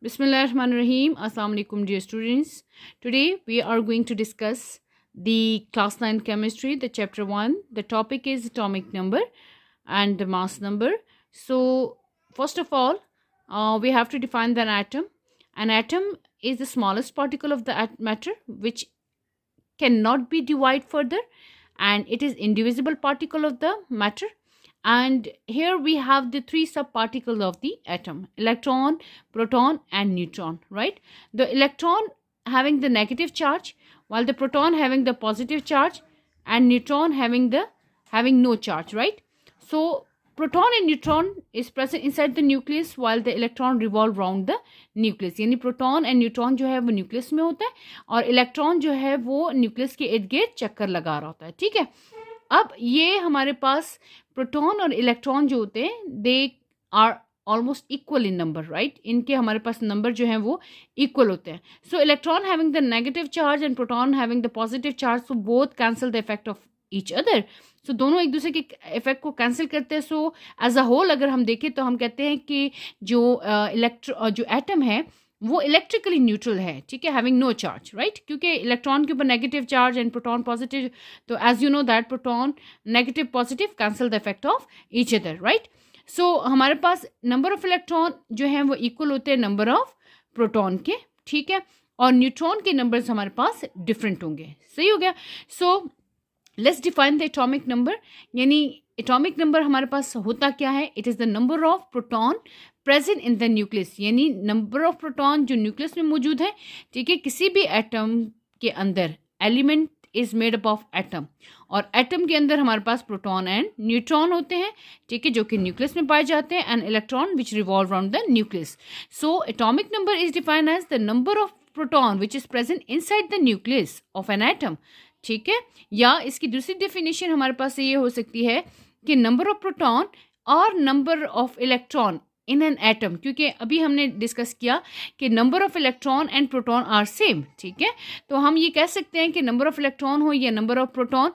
Bismillahirrahmanirrahim. Assalamu alaikum, dear students. Today we are going to discuss the class 9 chemistry, the chapter 1. The topic is atomic number and the mass number. So, first of all, we have to define the atom. An atom is the smallest particle of the matter which cannot be divided further, and it is indivisible particle of the matter. And here we have the three subparticles of the atom: electron, proton and neutron, right? The electron having the negative charge, while the proton having the positive charge, and neutron having no charge, right? So proton and neutron is present inside the nucleus while the electron revolve around the nucleus. यानी proton and neutron जो है वो nucleus में होता है और electron जो है वो न्यूक्लियस के इर्द गिर्द चक्कर लगा रहा होता है, ठीक है। अब ये हमारे पास प्रोटॉन और इलेक्ट्रॉन जो होते हैं they are almost equal in number, right. इनके हमारे पास नंबर जो हैं वो इक्वल होते हैं। So electron having the negative charge and proton having the positive charge, so both cancel the effect of each other. सो दोनों एक दूसरे के इफेक्ट को कैंसिल करते हैं। सो एज अ होल अगर हम देखें तो हम कहते हैं कि जो जो एटम है वो इलेक्ट्रिकली न्यूट्रल है, ठीक है, हैविंग नो चार्ज, राइट। क्योंकि इलेक्ट्रॉन के ऊपर negative charge and proton positive, तो as you know that proton negative positive cancel the effect of each other, right. सो हमारे पास नंबर ऑफ इलेक्ट्रॉन जो हैं वो इक्वल होते हैं नंबर ऑफ प्रोटॉन के, ठीक है, और न्यूट्रॉन के नंबर्स हमारे पास डिफरेंट होंगे। सही हो गया। So let's define the atomic number. यानी एटॉमिक नंबर हमारे पास होता क्या है? It is the number of proton present in the nucleus, यानी नंबर ऑफ प्रोटॉन जो न्यूक्लियस में मौजूद है, ठीक है। किसी भी एटम के अंदर element is made up of atom, और एटम के अंदर हमारे पास प्रोटॉन एंड न्यूट्रॉन होते हैं, ठीक है, जो कि न्यूक्लियस में पाए जाते हैं, and electron which revolve around the nucleus. So atomic number is defined as the number of proton which is present inside the nucleus of an atom, ठीक है। या इसकी दूसरी डेफिनेशन हमारे पास ये हो सकती है कि नंबर ऑफ प्रोटॉन और number of electron in an atom, क्योंकि अभी हमने डिस्कस किया कि number of electron and proton are same, ठीक है। तो हम ये कह सकते हैं कि नंबर ऑफ इलेक्ट्रॉन हो या नंबर ऑफ प्रोटॉन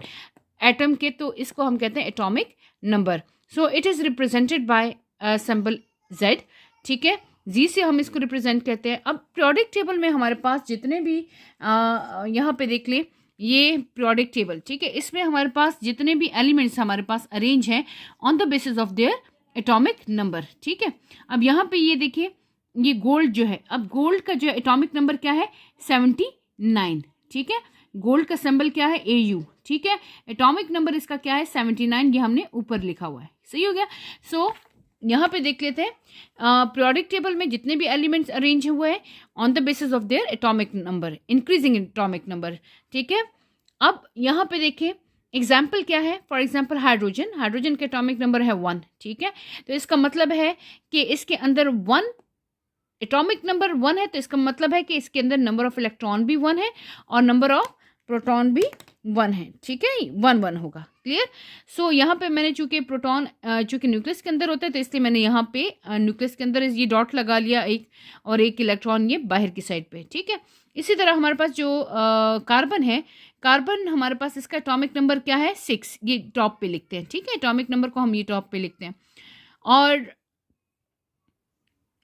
एटम के, तो इसको हम कहते हैं atomic number. So it is represented by symbol Z, ठीक है, जी से हम इसको रिप्रेजेंट करते हैं। अब पीरियोडिक टेबल में हमारे पास जितने भी यहाँ पे देख ले, ये पीरियोडिक टेबल, ठीक है, इसमें हमारे पास जितने भी एलिमेंट्स हमारे पास अरेंज हैं on the basis of their atomic number, ठीक है। अब यहाँ पे ये देखिए, ये गोल्ड जो है, अब गोल्ड का जो एटॉमिक नंबर क्या है? 79, ठीक है। गोल्ड का सिंबल क्या है? AU, ठीक है। एटॉमिक नंबर इसका क्या है? 79, ये हमने ऊपर लिखा हुआ है। सही हो गया। सो यहाँ पे देख लेते हैं पीरियोडिक टेबल में जितने भी एलिमेंट्स अरेंज हुए हैं on the basis of their atomic number, increasing atomic number, ठीक है। अब यहाँ पे देखें एग्जाम्पल क्या है। फॉर एग्जाम्पल हाइड्रोजन, हाइड्रोजन का एटॉमिक नंबर है 1, ठीक है। तो इसका मतलब है कि इसके अंदर 1 एटॉमिक नंबर 1 है, तो इसका मतलब है कि इसके अंदर नंबर ऑफ इलेक्ट्रॉन भी 1 है और नंबर ऑफ प्रोटॉन भी 1 है, ठीक है, 1 होगा। क्लियर। सो यहाँ पे मैंने चूंकि प्रोटॉन चूंकि न्यूक्लियस के अंदर होता है, तो इसलिए मैंने यहाँ पे न्यूक्लियस के अंदर ये डॉट लगा लिया एक, और एक इलेक्ट्रॉन ये बाहर की साइड पे, ठीक है। इसी तरह हमारे पास जो कार्बन है, कार्बन हमारे पास इसका एटॉमिक नंबर क्या है? 6, ये टॉप पे लिखते हैं, ठीक है। एटॉमिक नंबर को हम ये टॉप पे लिखते हैं। और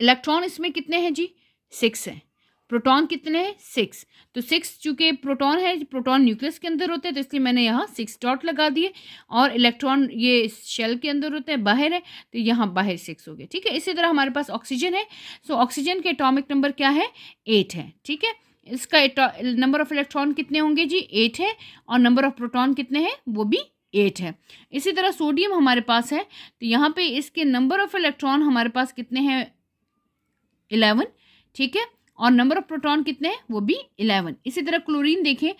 इलेक्ट्रॉन इसमें कितने हैं जी? 6 हैं। प्रोटॉन कितने हैं? 6। तो 6 चूंकि प्रोटॉन है, प्रोटॉन न्यूक्लियस के अंदर होते हैं, तो इसलिए मैंने यहाँ 6 डॉट लगा दिए, और इलेक्ट्रॉन ये शेल के अंदर होते हैं, बाहर है, तो यहाँ बाहर 6 हो गए, ठीक है। इसी तरह हमारे पास ऑक्सीजन है। सो ऑक्सीजन के एटॉमिक नंबर क्या है? 8 है, ठीक है। इसका नंबर ऑफ इलेक्ट्रॉन कितने होंगे जी? 8 है, और नंबर ऑफ प्रोटॉन कितने हैं? वो भी 8 है। इसी तरह सोडियम हमारे पास है, तो यहाँ पे इसके नंबर ऑफ इलेक्ट्रॉन हमारे पास कितने हैं? 11, ठीक है, और नंबर ऑफ प्रोटॉन कितने हैं? वो भी 11। इसी तरह क्लोरीन देखें,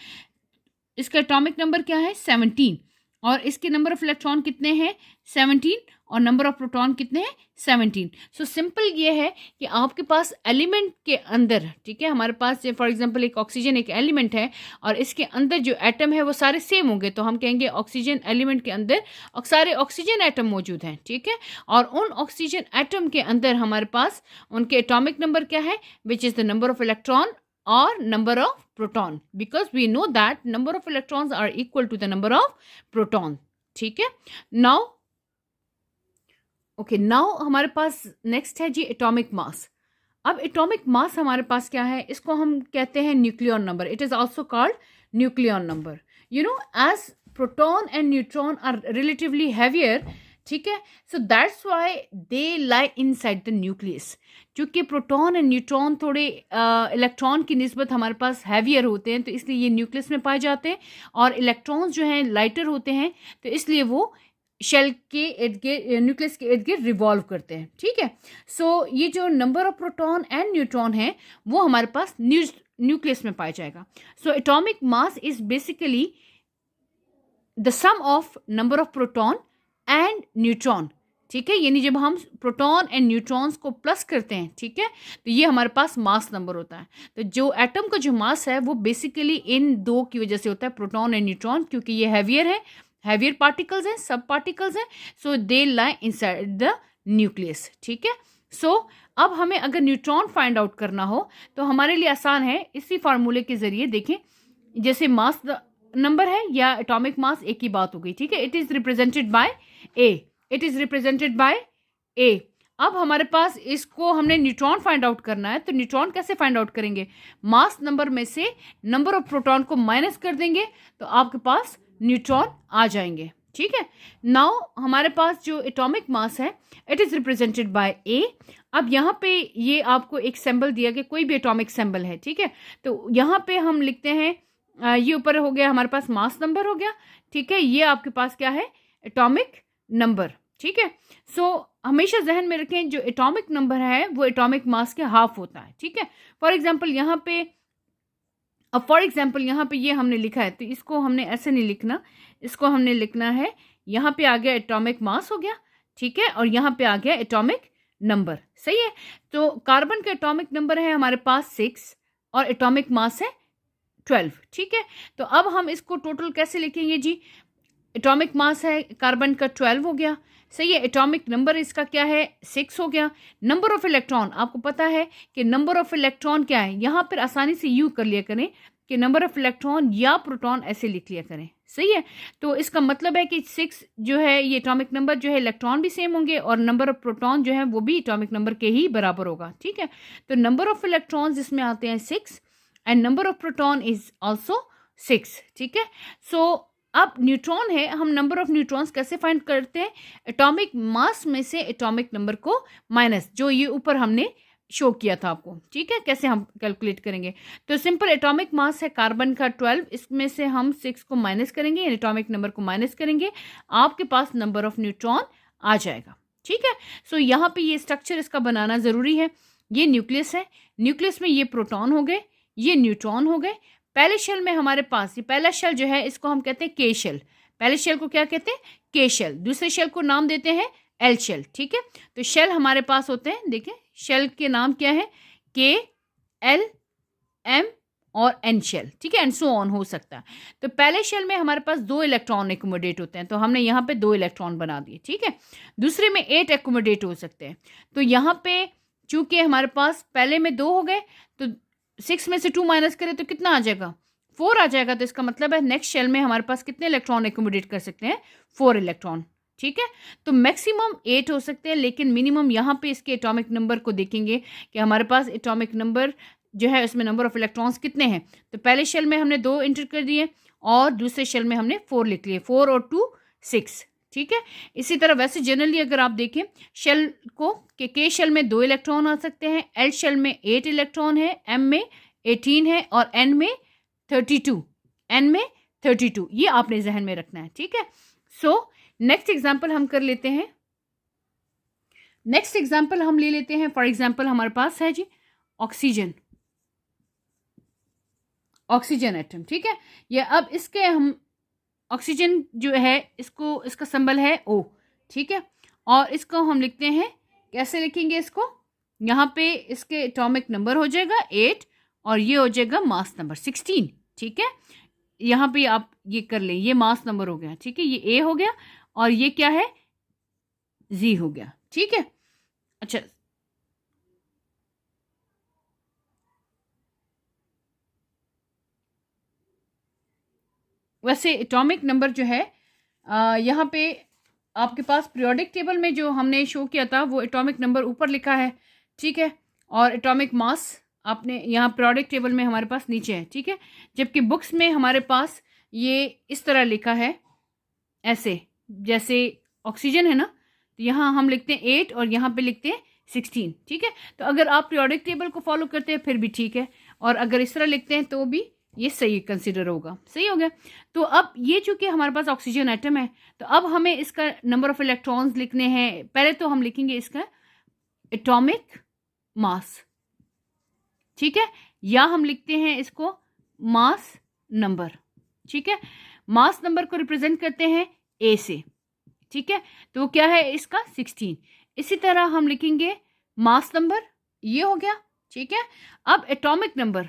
इसका एटॉमिक नंबर क्या है? 17, और इसके नंबर ऑफ इलेक्ट्रॉन कितने हैं? 17, और नंबर ऑफ प्रोटॉन कितने हैं? 17। सो सिंपल ये है कि आपके पास एलिमेंट के अंदर, ठीक है, हमारे पास फॉर एग्जांपल एक ऑक्सीजन एक एलिमेंट है, और इसके अंदर जो एटम है वो सारे सेम होंगे, तो हम कहेंगे ऑक्सीजन एलिमेंट के अंदर सारे ऑक्सीजन एटम मौजूद हैं, ठीक है। और उन ऑक्सीजन एटम के अंदर हमारे पास उनके एटॉमिक नंबर क्या है? Which is the number of electron or number of proton, because we know that number of electrons are equal to the number of proton, ठीक है। now okay, now हमारे पास next है जी एटॉमिक मास। अब atomic mass हमारे पास क्या है, इसको हम कहते हैं nucleon number. It is also called nucleon number. You know, as proton and neutron are relatively heavier, ठीक है, so that's why they lie inside the nucleus. क्योंकि प्रोटॉन एंड न्यूट्रॉन थोड़े इलेक्ट्रॉन की निस्बत हमारे पास हैवियर होते हैं, तो इसलिए ये न्यूक्लियस में पाए जाते हैं. और इलेक्ट्रॉन्स जो हैं लाइटर होते हैं, तो इसलिए वो शेल के इर्द गिर्द, न्यूक्लियस के इर्द गिर्द रिवॉल्व करते हैं. ठीक है, सो ये जो number of proton and neutron है वो हमारे पास न्यूक्लियस में पाया जाएगा. So atomic mass is basically the sum of number of proton and neutron. ठीक है, यानी जब हम प्रोटॉन एंड न्यूट्रॉन्स को प्लस करते हैं, ठीक है, तो ये हमारे पास मास नंबर होता है. तो जो एटम का जो मास है वो बेसिकली इन दो की वजह से होता है, प्रोटॉन एंड न्यूट्रॉन, क्योंकि ये हैवियर है, हैवियर पार्टिकल्स हैं, सब पार्टिकल्स हैं, सो दे लाई इनसाइड द न्यूक्लियस. ठीक है, सो अब हमें अगर न्यूट्रॉन फाइंड आउट करना हो तो हमारे लिए आसान है, इसी फार्मूले के जरिए. देखें, जैसे मास नंबर है या एटॉमिक मास, एक ही बात हो गई. ठीक है, it is represented by A, it is represented by A. अब हमारे पास इसको हमने न्यूट्रॉन फाइंड आउट करना है, तो न्यूट्रॉन कैसे फाइंड आउट करेंगे, मास नंबर में से नंबर ऑफ प्रोटॉन को माइनस कर देंगे तो आपके पास न्यूट्रॉन आ जाएंगे. ठीक है, नाउ हमारे पास जो एटॉमिक मास है it is represented by A. अब यहाँ पे ये आपको एक सिंबल दिया गया, कोई भी एटॉमिक सिंबल है. ठीक है, तो यहाँ पे हम लिखते हैं, ये ऊपर हो गया हमारे पास मास नंबर हो गया. ठीक है, ये आपके पास क्या है, एटॉमिक नंबर. ठीक है, सो हमेशा जहन में रखें जो एटॉमिक नंबर है वो एटॉमिक मास के हाफ होता है. ठीक है, फॉर एग्जांपल यहाँ पे ये हमने लिखा है, तो इसको हमने ऐसे नहीं लिखना, इसको हमने लिखना है, यहाँ पे आ गया एटॉमिक मास हो गया. ठीक है, और यहाँ पे आ गया एटॉमिक नंबर. सही है, तो कार्बन का एटॉमिक नंबर है हमारे पास 6 और एटॉमिक मास है 12. ठीक है, तो अब हम इसको टोटल कैसे लिखेंगे जी, एटॉमिक मास है कार्बन का 12 हो गया. सही है, एटॉमिक नंबर इसका क्या है, 6 हो गया. नंबर ऑफ इलेक्ट्रॉन, आपको पता है कि नंबर ऑफ इलेक्ट्रॉन क्या है, यहाँ पर आसानी से यू कर लिया करें कि नंबर ऑफ इलेक्ट्रॉन या प्रोटॉन ऐसे लिख लिया करें. सही है, तो इसका मतलब है कि 6 जो है ये एटॉमिक नंबर जो है, इलेक्ट्रॉन भी सेम होंगे और नंबर ऑफ प्रोटॉन जो है वो भी एटॉमिक नंबर के ही बराबर होगा. ठीक है, तो नंबर ऑफ इलेक्ट्रॉन्स जिसमें आते हैं 6 and number of proton is also 6. ठीक है, सो अब न्यूट्रॉन है, हम नंबर ऑफ न्यूट्रॉन्स कैसे फाइंड करते हैं, एटॉमिक मास में से एटॉमिक नंबर को माइनस, जो ये ऊपर हमने शो किया था आपको. ठीक है, कैसे हम कैलकुलेट करेंगे, तो सिंपल एटॉमिक मास है कार्बन का 12, इसमें से हम 6 को माइनस करेंगे, एटॉमिक नंबर को माइनस करेंगे, आपके पास नंबर ऑफ न्यूट्रॉन आ जाएगा. ठीक है, सो यहाँ पे ये स्ट्रक्चर इसका बनाना ज़रूरी है. ये न्यूक्लियस है, न्यूक्लियस में ये प्रोटॉन हो गए, ये न्यूट्रॉन हो गए. पहले शेल में हमारे पास ये पहला शेल जो है इसको हम कहते हैं के शेल. पहले शेल को क्या कहते हैं, के शेल. दूसरे शेल को नाम देते हैं एल शेल. ठीक है, तो शेल हमारे पास होते हैं, देखें शेल के नाम क्या है, के, एल, एम और एन शेल. ठीक है, एंड सो ऑन हो सकता है. तो पहले शेल में हमारे पास 2 इलेक्ट्रॉन एकोमोडेट होते हैं, तो हमने यहाँ पे 2 इलेक्ट्रॉन बना दिए. ठीक है, दूसरे में 8 एकोमोडेट हो सकते हैं. तो यहाँ पे चूंकि हमारे पास पहले में 2 हो गए, तो 6 में से 2 माइनस करें तो कितना आ जाएगा, 4 आ जाएगा. तो इसका मतलब है नेक्स्ट शेल में हमारे पास कितने इलेक्ट्रॉन एकोमोडेट कर सकते हैं, 4 इलेक्ट्रॉन. ठीक है, तो मैक्सिमम 8 हो सकते हैं, लेकिन मिनिमम यहाँ पे इसके एटॉमिक नंबर को देखेंगे कि हमारे पास एटॉमिक नंबर जो है उसमें नंबर ऑफ इलेक्ट्रॉन्स कितने हैं. तो पहले शेल में हमने 2 इंटर कर दिए और दूसरे शेल में हमने 4 लिख लिए, 4 और 2 6. ठीक है, इसी तरह वैसे जनरली अगर आप देखें शेल को कि के शेल में 2 इलेक्ट्रॉन आ सकते हैं, एल शेल में 8 इलेक्ट्रॉन है, एम में 18 है और एन में 32. ये आपने जहन में रखना है. ठीक है, सो नेक्स्ट एग्जाम्पल हम कर लेते हैं. नेक्स्ट एग्जाम्पल हम ले लेते हैं, फॉर एग्जाम्पल हमारे पास है जी ऑक्सीजन एटम. ठीक है, ये अब इसके हम ऑक्सीजन जो है इसको, इसका सिंबल है O. ठीक है, और इसको हम लिखते हैं, कैसे लिखेंगे इसको, यहाँ पे इसके एटॉमिक नंबर हो जाएगा 8 और ये हो जाएगा मास नंबर 16. ठीक है, यहाँ पे आप ये कर लें, ये मास नंबर हो गया. ठीक है, ये A हो गया और ये क्या है, Z हो गया. ठीक है, अच्छा वैसे एटॉमिक नंबर जो है यहाँ पे आपके पास पीरियोडिक टेबल में जो हमने शो किया था वो एटॉमिक नंबर ऊपर लिखा है. ठीक है, और एटॉमिक मास आपने यहाँ पीरियोडिक टेबल में हमारे पास नीचे है, ठीक है। जबकि बुक्स में हमारे पास ये इस तरह लिखा है, ऐसे जैसे ऑक्सीजन है ना, तो यहाँ हम लिखते हैं 8 और यहाँ पे लिखते हैं 16, ठीक है। तो अगर आप पीरियोडिक टेबल को फॉलो करते हैं फिर भी ठीक है, और अगर इस तरह लिखते हैं तो भी ये सही कंसिडर होगा। सही हो गया। तो अब ये चूंकि हमारे पास ऑक्सीजन एटम है, तो अब हमें इसका नंबर ऑफ इलेक्ट्रॉन्स लिखने हैं। पहले तो हम लिखेंगे इसका एटॉमिक मास, ठीक है, या हम लिखते हैं इसको मास नंबर, ठीक है। मास नंबर को रिप्रेजेंट करते हैं ए से, ठीक है। तो क्या है इसका 16। इसी तरह हम लिखेंगे मास नंबर, ये हो गया, ठीक है। अब एटॉमिक नंबर,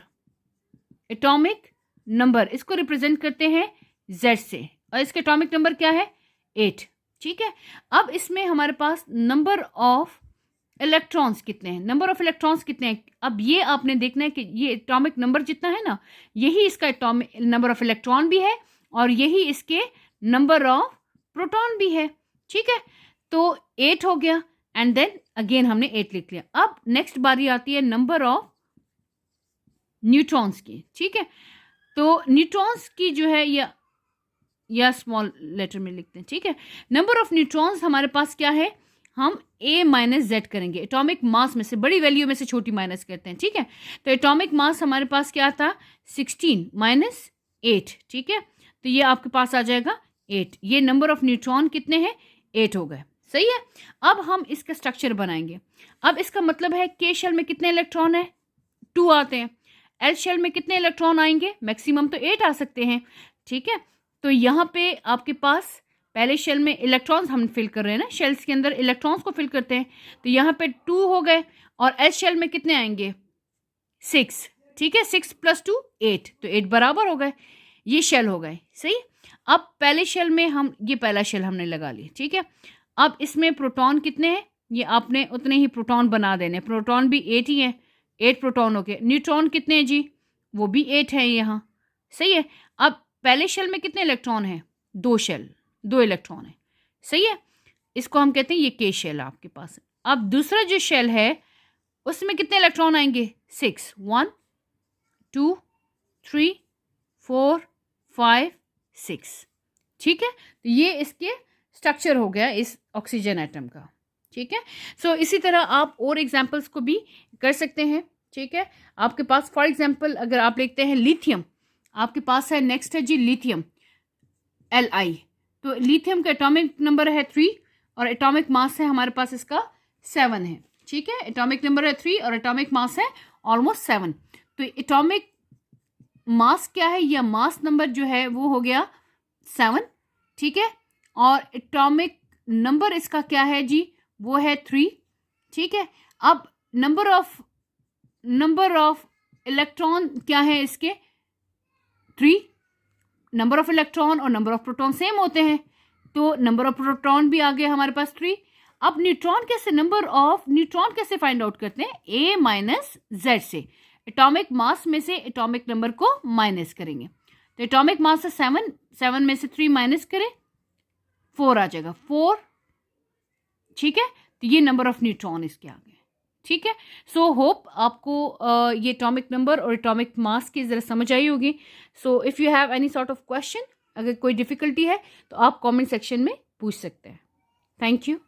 एटॉमिक नंबर इसको रिप्रेजेंट करते हैं जेड से, और इसका एटॉमिक नंबर क्या है 8, ठीक है। अब इसमें हमारे पास नंबर ऑफ इलेक्ट्रॉन्स कितने हैं, नंबर ऑफ इलेक्ट्रॉन्स कितने हैं। अब ये आपने देखना है कि ये एटॉमिक नंबर जितना है ना, यही इसका एटॉमिक नंबर ऑफ इलेक्ट्रॉन भी है और यही इसके नंबर ऑफ प्रोटॉन भी है, ठीक है। तो 8 हो गया एंड देन अगेन हमने 8 लिख लिया। अब नेक्स्ट बारी आती है नंबर ऑफ न्यूट्रॉन्स की, ठीक है। तो न्यूट्रॉन्स की जो है या स्मॉल लेटर में लिखते हैं, ठीक है। नंबर ऑफ न्यूट्रॉन्स हमारे पास क्या है, हम a माइनस जेड करेंगे, एटॉमिक मास में से बड़ी वैल्यू में से छोटी माइनस करते हैं, ठीक है। तो एटॉमिक मास हमारे पास क्या था 16 माइनस 8, ठीक है। तो ये आपके पास आ जाएगा 8। ये नंबर ऑफ न्यूट्रॉन कितने हैं 8 हो गए, सही है। अब हम इसका स्ट्रक्चर बनाएंगे। अब इसका मतलब है के शेल में कितने इलेक्ट्रॉन है 2 आते हैं, एल शेल में कितने इलेक्ट्रॉन आएंगे, मैक्सिमम तो 8 आ सकते हैं, ठीक है। तो यहाँ पे आपके पास पहले शेल में इलेक्ट्रॉन्स हम फिल कर रहे हैं ना, शेल्स के अंदर इलेक्ट्रॉन्स को फिल करते हैं, तो यहाँ पे 2 हो गए, और एस शेल में कितने आएंगे 6, ठीक है। 6 + 2 8, तो 8 बराबर हो गए, ये शेल हो गए, सही। अब पहले शेल में हम, ये पहला शेल हमने लगा लिया, ठीक है। अब इसमें प्रोटॉन कितने हैं, ये आपने उतने ही प्रोटॉन बना देने, प्रोटॉन भी 8 ही है, 8 प्रोटॉन हो गए। न्यूट्रॉन कितने हैं जी, वो भी 8 है यहाँ, सही है। अब पहले शेल में कितने इलेक्ट्रॉन हैं 2 इलेक्ट्रॉन है, सही है। इसको हम कहते हैं ये के शेल आपके पास है। अब दूसरा जो शेल है उसमें कितने इलेक्ट्रॉन आएंगे 6, 1 2 3 4 5 6, ठीक है। तो ये इसके स्ट्रक्चर हो गया इस ऑक्सीजन एटम का, ठीक है। सो इसी तरह आप और एग्जांपल्स को भी कर सकते हैं, ठीक है। आपके पास फॉर एग्जांपल अगर आप लिखते हैं लिथियम, आपके पास है नेक्स्ट है जी लिथियम Li। तो लिथियम का एटॉमिक नंबर है 3 और एटॉमिक मास है हमारे पास इसका 7 है, ठीक है। एटॉमिक नंबर है 3 और एटॉमिक मास है ऑलमोस्ट 7। तो एटॉमिक मास क्या है, या मास नंबर जो है वो हो गया 7, ठीक है। और एटॉमिक नंबर इसका क्या है जी, वो है 3, ठीक है। अब नंबर ऑफ इलेक्ट्रॉन क्या है इसके 3, नंबर ऑफ इलेक्ट्रॉन और नंबर ऑफ प्रोटॉन सेम होते हैं, तो नंबर ऑफ प्रोटॉन भी आ गया हमारे पास 3। अब नंबर ऑफ न्यूट्रॉन कैसे फाइंड आउट करते हैं, a माइनस जेड से, एटॉमिक मास में से एटॉमिक नंबर को माइनस करेंगे। तो एटॉमिक मास है 7 में से 3 माइनस करें 4 आ जाएगा 4, ठीक है। तो ये नंबर ऑफ न्यूट्रॉन इसके आ गए, ठीक है। सो होप आपको ये एटॉमिक नंबर और एटॉमिक मास की ज़रा समझ आई होगी। So if you have any sort of question, अगर कोई डिफ़िकल्टी है तो आप कमेंट सेक्शन में पूछ सकते हैं। Thank you.